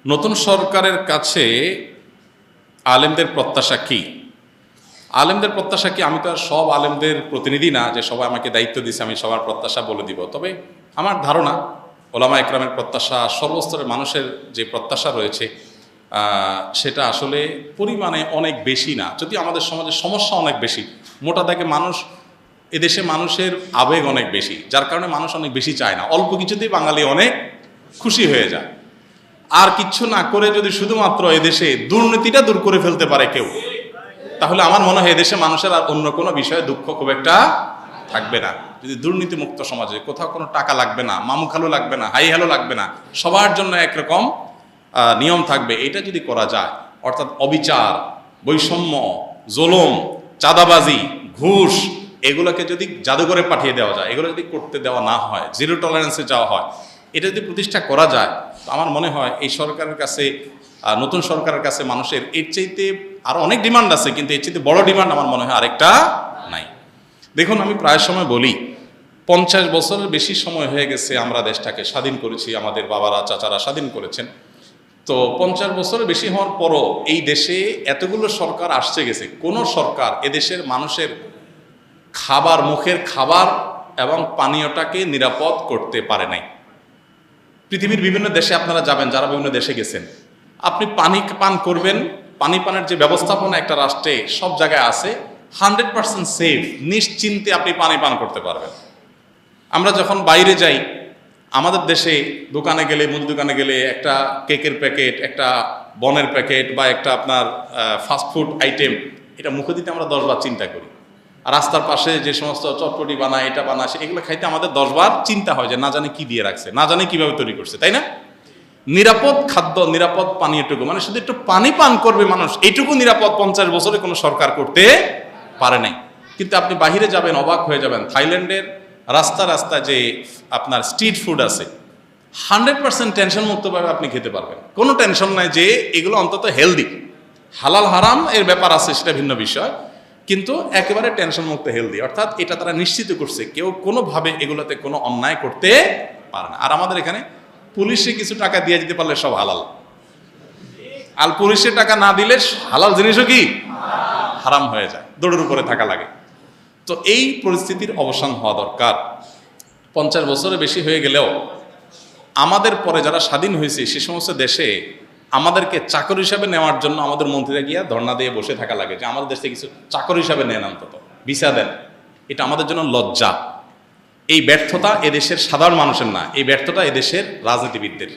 নতুন সরকারের কাছে আলেমদের প্রত্যাশা কি? আলেমদের প্রত্যাশা কি? আমি তো আর সব আলেমদের প্রতিনিধি না যে সবাই আমাকে দায়িত্ব দিয়েছে আমি সবার প্রত্যাশা বলে দিব। তবে আমার ধারণা ওলামা একরামের প্রত্যাশা, সর্বস্তরের মানুষের যে প্রত্যাশা রয়েছে সেটা আসলে পরিমাণে অনেক বেশি না, যদি আমাদের সমাজের সমস্যা অনেক বেশি। মোটা দাগে মানুষ, এদেশে মানুষের আবেগ অনেক বেশি, যার কারণে মানুষ অনেক বেশি চায় না। অল্প কিছুতেই বাঙালি অনেক খুশি হয়ে যায়। আর কিচ্ছু না করে যদি শুধুমাত্র এদেশে দুর্নীতিটা দূর করে ফেলতে পারে কেউ, তাহলে আমার মনে হয় এদেশে মানুষের আর অন্য কোনো বিষয়ে দুঃখ খুব একটা থাকবে না। যদি দুর্নীতিমুক্ত সমাজে কোথাও কোনো টাকা লাগবে না, মামুখালো লাগবে না, হাই হ্যালো লাগবে না, সবার জন্য একরকম নিয়ম থাকবে, এটা যদি করা যায়, অর্থাৎ অবিচার, বৈষম্য, জুলুম, চাঁদাবাজি, ঘুষ, এগুলোকে যদি জাদুঘরে পাঠিয়ে দেওয়া যায়, এগুলো যদি করতে দেওয়া না হয়, জিরো টলারেন্সে যাওয়া হয়, এটা যদি প্রতিষ্ঠা করা যায়, তো আমার মনে হয় এই সরকারের কাছে, নতুন সরকারের কাছে মানুষের এর চাইতে আরও অনেক ডিমান্ড আছে, কিন্তু এর চাইতে বড় ডিমান্ড আমার মনে হয় আরেকটা নাই। দেখুন, আমি প্রায় সময় বলি 50 বছরের বেশি সময় হয়ে গেছে আমরা দেশটাকে স্বাধীন করেছি, আমাদের বাবারা চাচারা স্বাধীন করেছেন। তো 50 বছরের বেশি হওয়ার পরও এই দেশে এতগুলো সরকার আসছে গেছে, কোনো সরকার এদেশের মানুষের খাবার, মুখের খাবার এবং পানীয়টাকে নিরাপদ করতে পারে নাই। পৃথিবীর বিভিন্ন দেশে আপনারা যাবেন, যারা বিভিন্ন দেশে গেছেন, আপনি পানি পান করবেন, পানি পানের যে ব্যবস্থাপনা একটা রাষ্ট্রে সব জায়গায় আছে, 100% সেফ, নিশ্চিন্তে আপনি পানি পান করতে পারবেন। আমরা যখন বাইরে যাই, আমাদের দেশে দোকানে গেলে, মুদি দোকানে গেলে একটা কেকের প্যাকেট, একটা বনের প্যাকেট বা একটা আপনার ফাস্টফুড আইটেম, এটা মুখে দিতে আমরা 10 বার চিন্তা করি। আর রাস্তার পাশে যে সমস্ত চটপটি বানায়, এটা বানায়, এগুলো খাইতে আমাদের 10 বার চিন্তা হয় যে না জানে কি দিয়ে রাখছে, না জানে কিভাবে তৈরি করছে, তাই না? নিরাপদ খাদ্য, নিরাপদ পানীয়টুকু, মানে শুধু একটু পানি পান করবে মানুষ, এইটুকু নিরাপদ 50 বছরে কোনো সরকার করতে পারে নাই। কিন্তু আপনি বাহিরে যাবেন, অবাক হয়ে যাবেন, থাইল্যান্ডের রাস্তা রাস্তা যে আপনার স্ট্রিট ফুড আছে, 100% টেনশন মুক্তভাবে আপনি খেতে পারবেন, কোনো টেনশন নাই যে এগুলো অন্তত হেলদি। হালাল হারাম এর ব্যাপার আছে, সেটা ভিন্ন বিষয়, কিন্তু একেবারে টেনশন মুক্ত হেলদি, অর্থাৎ এটা তারা নিশ্চিত করছে কেউ কোনোভাবে এগুলোতে কোনো অন্যায় করতে পারে না। আর আমাদের এখানে পুলিশে কিছু টাকা দিয়ে দিতে পারলে সব হালাল, আর পুলিশে টাকা না দিলে হালাল জিনিসও কি হারাম হয়ে যায়, দৌড়ের উপরে থাকা লাগে। তো এই পরিস্থিতির অবসান হওয়া দরকার। 50 বছরের বেশি হয়ে গেলেও আমাদের পরে যারা স্বাধীন হয়েছে সে সমস্ত দেশে আমাদেরকে চাকর হিসাবে নেওয়ার জন্য আমাদের মন্ত্রীরা গিয়া ধর্ণা দিয়ে বসে থাকা লাগে যে আমাদের দেশে কিছু চাকর হিসাবে নেন, অন্তত ভিসা দেন। এটা আমাদের জন্য লজ্জা। এই ব্যর্থতা এদেশের সাধারণ মানুষের না, এই ব্যর্থতা এদেশের রাজনীতিবিদদের,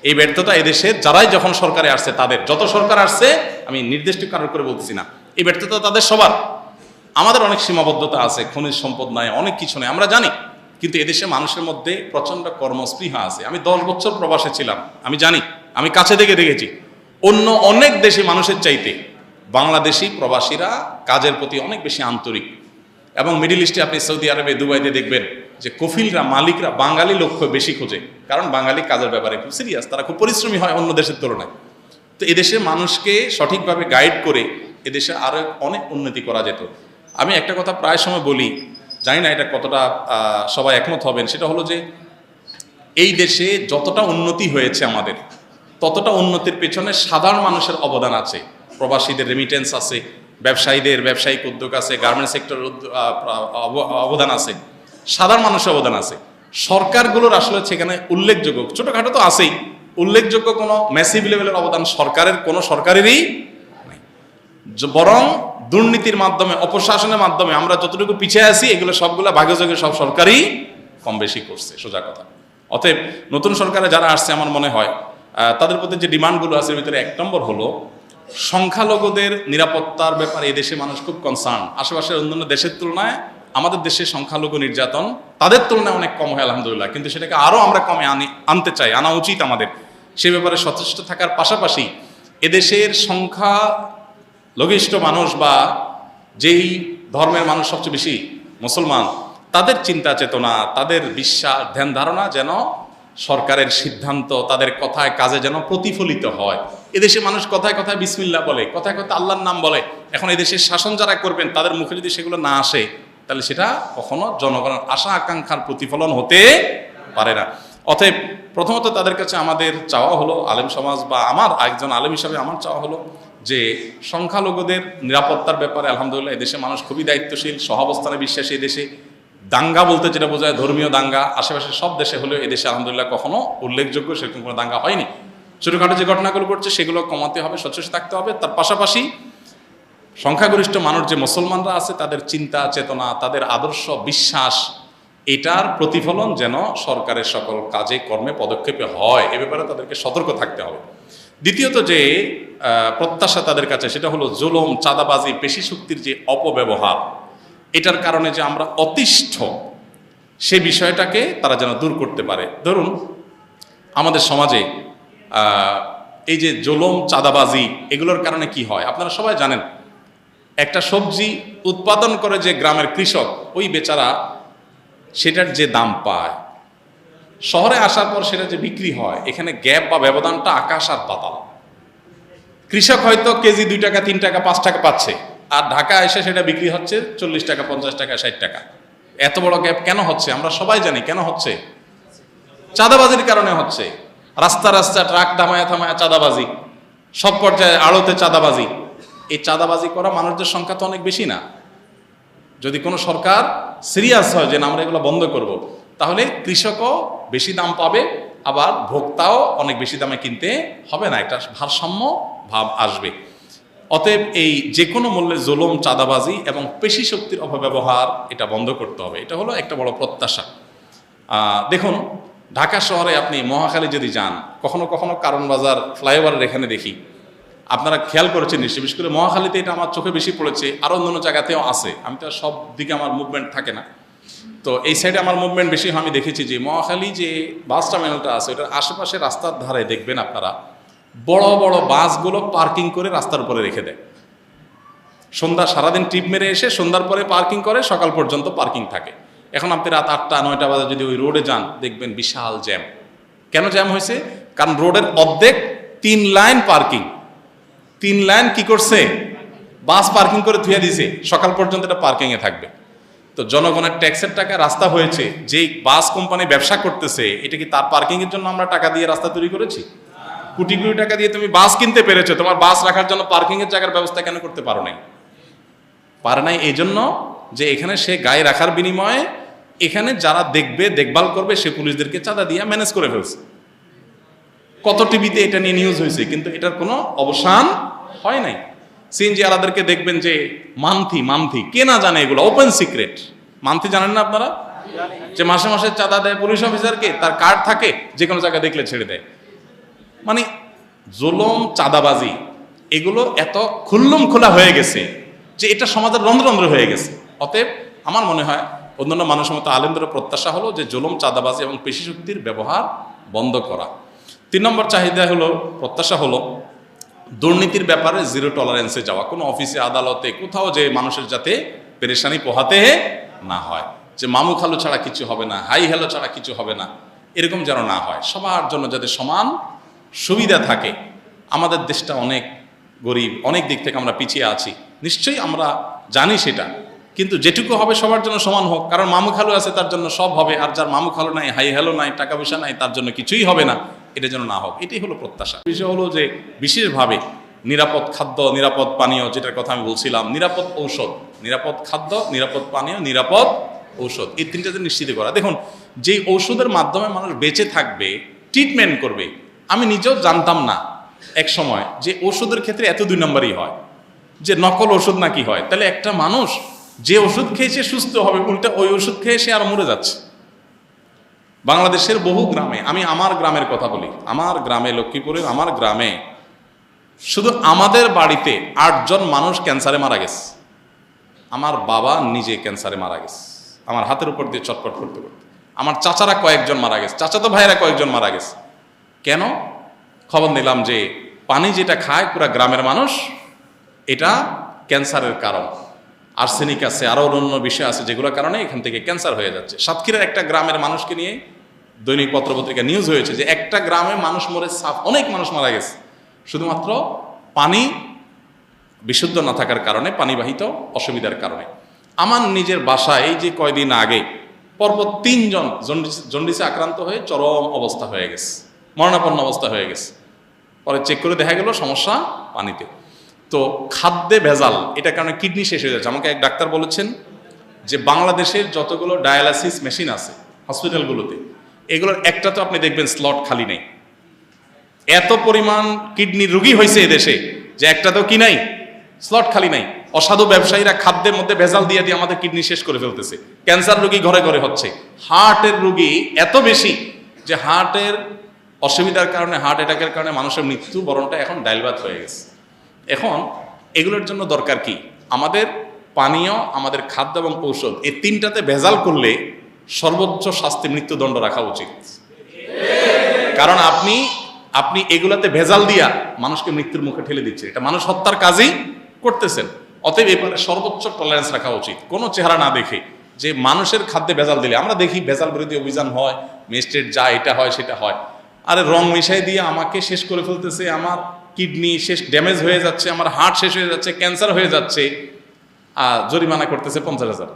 এই ব্যর্থতা এদেশের যারাই যখন সরকারে আসছে তাদের, যত সরকার আসছে, আমি নির্দিষ্ট কারণ করে বলতেছি না, এই ব্যর্থতা তাদের সবার। আমাদের অনেক সীমাবদ্ধতা আছে, খনিজ সম্পদ নাই, অনেক কিছু নেই, আমরা জানি, কিন্তু এদেশে মানুষের মধ্যে প্রচণ্ড কর্মস্পৃহা আছে। আমি 10 বছর প্রবাসে ছিলাম, আমি জানি, আমি কাছে থেকে দেখেছি, অন্য অনেক দেশে মানুষের চাইতে বাংলাদেশি প্রবাসীরা কাজের প্রতি অনেক বেশি আন্তরিক। এবং মিডিল ইস্টে আপনি সৌদি আরবে, দুবাইতে দেখবেন যে কফিলরা, মালিকরা বাঙালি লক্ষ্য বেশি খোঁজে, কারণ বাঙালি কাজের ব্যাপারে খুব সিরিয়াস, তারা খুব পরিশ্রমী হয় অন্য দেশের তুলনায়। তো এদেশে মানুষকে সঠিকভাবে গাইড করে এদেশে আরও অনেক উন্নতি করা যেত। আমি একটা কথা প্রায় সময় বলি, জানি না এটা কতটা সবাই একমত হবেন, সেটা হলো যে এই দেশে যতটা উন্নতি হয়েছে আমাদের, ততটা উন্নতির পেছনে সাধারণ মানুষের অবদান আছে। প্রবাসীদের রেমিটেন্স আছে, ব্যবসায়ীদের ব্যবসায়িক উদ্যোগ আছে, গার্মেন্টস সেক্টরের অবদান আছে, সাধারণ মানুষের অবদান আছে। সরকারগুলোর আসলে সেখানে উল্লেখযোগ্য, ছোটোখাটো তো আছেই, উল্লেখযোগ্য কোনো ম্যাসিভ লেভেলের অবদান সরকারের, কোনো সরকারেরই নেই। বরং দুর্নীতির মাধ্যমে, অপশাসনের মাধ্যমে আমরা যতটুকু পিছিয়ে আছি, এগুলো সবগুলো ভাগ্যযোগে সব সরকারই কম বেশি করছে, সোজা কথা। অতএব নতুন সরকারে যারা আসছে, আমার মনে হয় তাদের প্রতি যে ডিমান্ডগুলো আছে, এর ভিতরে 1 নম্বর হলো সংখ্যালঘুদের নিরাপত্তার ব্যাপারে এদেশে মানুষ খুব কনসার্ন। আশেপাশের অন্যান্য দেশের তুলনায় আমাদের দেশে সংখ্যালঘু নির্যাতন তাদের তুলনায় অনেক কম হয় আলহামদুলিল্লাহ, কিন্তু সেটাকে আরও আমরা কমে আনতে চাই, আনা উচিত আমাদের। সে ব্যাপারে সচেষ্ট থাকার পাশাপাশি এদেশের সংখ্যালঘিষ্ঠ মানুষ বা যেই ধর্মের মানুষ সবচেয়ে বেশি মুসলমান, তাদের চিন্তা চেতনা, তাদের বিশ্বাস, ধ্যান ধারণা যেন সরকারের সিদ্ধান্ত, তাদের কথায় কাজে যেন প্রতিফলিত হয়। এদেশে মানুষ কথায় কথায় বিসমিল্লাহ বলে, কথায় কথায় আল্লাহর নাম বলে। এখন এদেশের শাসন যারা করবেন তাদের মুখে যদি সেগুলো না আসে, তাহলে সেটা কখনো জনগণের আশা আকাঙ্ক্ষার প্রতিফলন হতে পারে না। অতএব প্রথমত তাদের কাছে আমাদের চাওয়া হলো, আলেম সমাজ বা আমার একজন আলেম হিসাবে আমার চাওয়া হলো যে সংখ্যালঘুদের নিরাপত্তার ব্যাপারে আলহামদুলিল্লাহ এদেশে মানুষ খুবই দায়িত্বশীল, সহাবস্থানে বিশ্বাসী। এদেশে দাঙ্গা বলতে যেটা বোঝায় ধর্মীয় দাঙ্গা, আশেপাশে সব দেশে হলেও এদেশে আলহামদুলিল্লাহ কখনো উল্লেখযোগ্য সেরকম কোনো দাঙ্গা হয়নি। ছোটোখাটো যে ঘটনাগুলো ঘটছে সেগুলো কমাতে হবে, সচেষ্ট থাকতে হবে। তার পাশাপাশি সংখ্যাগরিষ্ঠ মানুষ যে মুসলমানরা আছে তাদের চিন্তা চেতনা, তাদের আদর্শ বিশ্বাস, এটার প্রতিফলন যেন সরকারের সকল কাজে কর্মে পদক্ষেপে হয়, এ ব্যাপারে তাদেরকে সতর্ক থাকতে হবে। দ্বিতীয়ত যে প্রত্যাশা তাদের কাছে সেটা হলো জুলুম, চাঁদাবাজি, পেশি শক্তির যে অপব্যবহার, এটার কারণে যে আমরা অতিষ্ঠ, সে বিষয়টাকে তারা যেন দূর করতে পারে। ধরুন আমাদের সমাজে এই যে জুলুম, চাঁদাবাজি, এগুলোর কারণে কি হয় আপনারা সবাই জানেন। একটা সবজি উৎপাদন করে যে গ্রামের কৃষক, ওই বেচারা সেটার যে দাম পায়, শহরে আসার পর সেটা যে বিক্রি হয়, এখানে গ্যাপ বা ব্যবধানটা আকাশ আর পাতাল। কৃষক হয়তো কেজি 2 টাকা 3 টাকা 5 টাকা পাচ্ছে, আর ঢাকা এসে সেটা বিক্রি হচ্ছে 40 টাকা 50 টাকা 60 টাকা। এত বড় গ্যাপ কেন হচ্ছে আমরা সবাই জানি কেন হচ্ছে। চাঁদাবাজির কারণে হচ্ছে। রাস্তা রাস্তা ট্রাক থামায়া থামায়া চাঁদাবাজি, সব পর্যায়ে আড়তে চাঁদাবাজি। এই চাঁদাবাজি করা মানুষদের সংখ্যা তো অনেক বেশি না। যদি কোনো সরকার সিরিয়াস হয় যে না আমরা এগুলো বন্ধ করব, তাহলে কৃষকও বেশি দাম পাবে, আবার ভোক্তাও অনেক বেশি দামে কিনতে হবে না, একটা ভারসাম্য ভাব আসবে। অতএব এই যে কোনো মূল্যে জুলুম, চাঁদাবাজি এবং পেশি শক্তির অপব্যবহার এটা বন্ধ করতে হবে। এটা হলো একটা বড় প্রত্যাশা। দেখুন ঢাকা শহরে আপনি মহাখালী যদি যান, কখনো কখনো কারণ বাজার ফ্লাইওভারের এখানে দেখি, আপনারা খেয়াল করেছেন নিশ্চয়ই, বিশেষ করে মহাখালীতে এটা আমার চোখে বেশি পড়েছে, আরও অন্যান্য জায়গাতেও আছে। আমি তো সব দিকে আমার মুভমেন্ট থাকে না, তো এই সাইডে আমার মুভমেন্ট বেশি হয়। আমি দেখেছি যে মহাখালী যে বাস টার্মিনালটা আছে, ওটার আশেপাশে রাস্তার ধারে দেখবেন আপনারা বড় বড় বাসগুলো পার্কিং করে রাস্তার উপরে রেখে দেয়। সন্ধ্যা সারাদিন ট্রিপ মেরে এসে সন্ধ্যার পরে পার্কিং করে, সকাল পর্যন্ত পার্কিং থাকে। এখন আপনি রাত 8টা 9টা বাজে যদি ওই রোডে যান, দেখবেন বিশাল জ্যাম। কেন জ্যাম হয়েছে? কারণ রোডের অর্ধেক 3 লাইন পার্কিং, 3 লাইন কি করছে, বাস পার্কিং করে ধুয়ে দিছে, সকাল পর্যন্ত এটা পার্কিংয়ে থাকবে। তো জনগণের ট্যাক্সের টাকা রাস্তা হয়েছে, যেই বাস কোম্পানি ব্যবসা করতেছে, এটা কি তার পার্কিংয়ের জন্য আমরা টাকা দিয়ে রাস্তা তৈরি করেছি? কোটি কোটি টাকা দিয়ে তুমি বাস কিনতে পেরেছো, তোমার বাস রাখার জন্য পার্কিংয়ের জায়গার ব্যবস্থা কেন করতে পারো নাই? পারে নাই এই জন্য যে এখানে সে গায়ে রাখার বিনিময়ে এখানে যারা দেখবে, দেখভাল করবে, সে পুলিশদেরকে চাঁদা দিয়ে ম্যানেজ করে ফেলছে। কত টিভিতে এটা নিয়ে নিউজ হয়েছে, কিন্তু এটার কোনো অবসান হয় নাই। সিএনজি আলাদেরকে দেখবেন যে মান্থি কে না জানে, এগুলো ওপেন সিক্রেট। মান্থি জানেন না আপনারা? যে মাসে মাসে চাঁদা দেয় পুলিশ অফিসারকে, তার কার্ড থাকে, যে কোনো জায়গায় দেখলে ছেড়ে দেয়। মানে জুলুম, চাঁদাবাজি এগুলো এত খুল্লুম খোলা হয়ে গেছে যে এটা সমাজের রন্ধ্ররন্ধ্র হয়ে গেছে। অতএব আমার মনে হয় অন্যান্য মানুষের মতো আলেমদের প্রত্যাশা হলো যে জুলুম, চাঁদাবাজি এবং পেশি শক্তির ব্যবহার বন্ধ করা। 3 নম্বর চাহিদা হলো, প্রত্যাশা হলো দুর্নীতির ব্যাপারে জিরো টলারেন্সে যাওয়া। কোনো অফিসে, আদালতে, কোথাও যে মানুষের যাতে পেরেশানি পোহাতে না হয়, যে মামু খালু ছাড়া কিছু হবে না, হাই হ্যালো ছাড়া কিছু হবে না, এরকম যেন না হয়। সবার জন্য যাতে সমান সুবিধা থাকে। আমাদের দেশটা অনেক গরিব, অনেক দিক থেকে আমরা পিছিয়ে আছি, নিশ্চয়ই আমরা জানি সেটা, কিন্তু যেটুকু হবে সবার জন্য সমান হোক। কারণ মামু খালু আছে তার জন্য সব হবে, আর যার মামু খালু নাই, হাই হ্যালো নাই, টাকা পয়সা নাই, তার জন্য কিছুই হবে না, এটা যেন না হোক। এটাই হলো প্রত্যাশা। বিষয় হলো যে বিশেষভাবে নিরাপদ খাদ্য, নিরাপদ পানীয়, যেটার কথা আমি বলছিলাম, নিরাপদ ঔষধ, নিরাপদ খাদ্য, নিরাপদ পানীয়, নিরাপদ ঔষধ, এই 3টাতে নিশ্চিত করা। দেখুন যেই ঔষধের মাধ্যমে মানুষ বেঁচে থাকবে, ট্রিটমেন্ট করবে, আমি নিজেও জানতাম না এক সময় যে ওষুধের ক্ষেত্রে এত 2 নম্বরই হয়, যে নকল ওষুধ নাকি হয়। তাহলে একটা মানুষ যে ওষুধ খেয়ে সে সুস্থ হবে, উল্টা ওই ওষুধ খেয়ে সে আর মরে যাচ্ছে। বাংলাদেশের বহু গ্রামে, আমি আমার গ্রামের কথা বলি, আমার গ্রামে, লক্ষ্মীপুরের আমার গ্রামে, শুধু আমাদের বাড়িতে 8 জন মানুষ ক্যান্সারে মারা গেছে। আমার বাবা নিজে ক্যান্সারে মারা গেছে, আমার হাতের উপর দিয়ে চটপট করতে করতে। আমার চাচারা কয়েকজন মারা গেছে, চাচাতো ভাইয়েরা কয়েকজন মারা গেছে। কেন? খবর নিলাম যে পানি যেটা খায় পুরা গ্রামের মানুষ, এটা ক্যান্সারের কারণ। আর্সেনিক আছে, আরও অন্য বিষয় আছে, যেগুলোর কারণে এখান থেকে ক্যান্সার হয়ে যাচ্ছে। সাতক্ষীরার একটা গ্রামের মানুষকে নিয়ে দৈনিক পত্রপত্রিকা নিউজ হয়েছে যে একটা গ্রামে মানুষ মরে, অনেক মানুষ মারা গেছে শুধুমাত্র পানি বিশুদ্ধ না থাকার কারণে, পানিবাহিত অসুবিধার কারণে। আমার নিজের বাসায় এই যে কয়দিন আগে পরপর 3 জন জন্ডিসে আক্রান্ত হয়ে চরম অবস্থা হয়ে গেছে, মরণাপন্ন অবস্থা হয়ে গেছে। পরে চেক করে দেখা গেল সমস্যা পানিতে। তো খাদ্যে ভেজাল, এটার কারণে কিডনি শেষ হয়ে যাচ্ছে। আমাকে এক ডাক্তার বলেছেন যে বাংলাদেশের যতগুলো ডায়ালাসিস মেশিন আছে হসপিটালগুলোতে, এগুলোর একটা তো আপনি দেখবেন স্লট খালি নেই। এত পরিমাণ কিডনির রোগী হয়েছে এদেশে যে একটা তো কি নাই, স্লট খালি নাই। অসাধু ব্যবসায়ীরা খাদ্যের মধ্যে ভেজাল দিয়ে দিয়ে আমাদের কিডনি শেষ করে ফেলতেছে। ক্যান্সার রোগী ঘরে ঘরে হচ্ছে, হার্টের রোগী এত বেশি যে হার্টের অসুবিধার কারণে, হার্ট অ্যাটাকের কারণে মানুষের মৃত্যু বরণটা এখন ডাইলবাত হয়ে গেছে। এখন এগুলোর জন্য দরকার কি? আমাদের পানীয়, আমাদের খাদ্য এবং ঔষধ, এই তিনটাতে ভেজাল করলে সর্বোচ্চ শাস্তি মৃত্যুদণ্ড রাখা উচিত। কারণ আপনি এগুলাতে ভেজাল দিয়া মানুষকে মৃত্যুর মুখে ঠেলে দিচ্ছে, এটা মানুষ হত্যার কাজই করতেছেন। অতএব এবারে সর্বোচ্চ টলারেন্স রাখা উচিত, কোনো চেহারা না দেখে যে মানুষের খাদ্যে ভেজাল দিলে। আমরা দেখি ভেজাল বিরোধী অভিযান হয়, ম্যাজিস্ট্রেট যা এটা হয় সেটা হয়, আরে রং মিশাই দিয়ে আমাকে শেষ করে ফেলতেছে, আমার কিডনি শেষ, ড্যামেজ হয়ে যাচ্ছে, আমার হার্ট শেষ হয়ে যাচ্ছে, ক্যান্সার হয়ে যাচ্ছে, জরিমানা করতেছে 50,000।